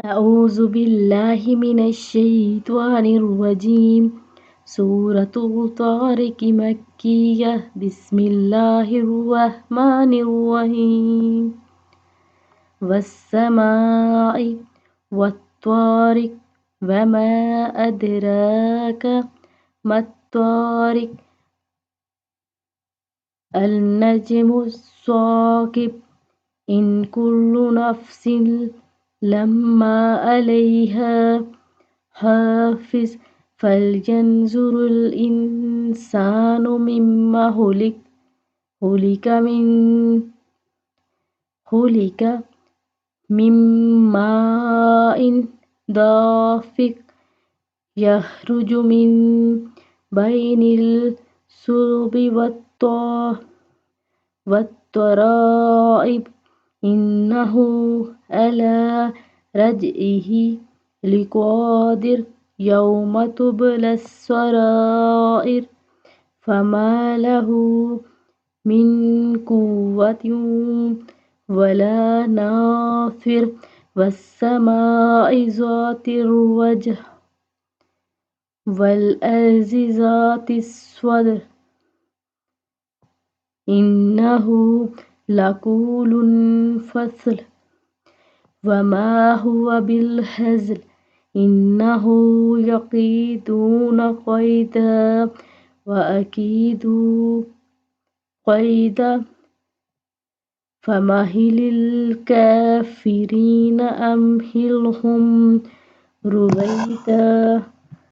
أعوذ بالله من الشيطان الرجيم. سورة طارق مكية. بسم الله الرحمن الرحيم. والسماء والطارق وما أدراك ما الطارق النجم الثاقب إن كل نفس لما عليها حافظ فلينظر الإنسان مما خلق من ماء دافق يخرج من بين الصلب والترائب إنه على رجعه لقادر يوم تبلى السرائر فما له من قوة ولا ناصر والسماء ذات الرجع والأرض ذات الصدع إنه لقول فصل وما هو بالهزل إنه يكيدون كيدا وأكيد كيدا فمهل الكافرين أمهلهم رويدا.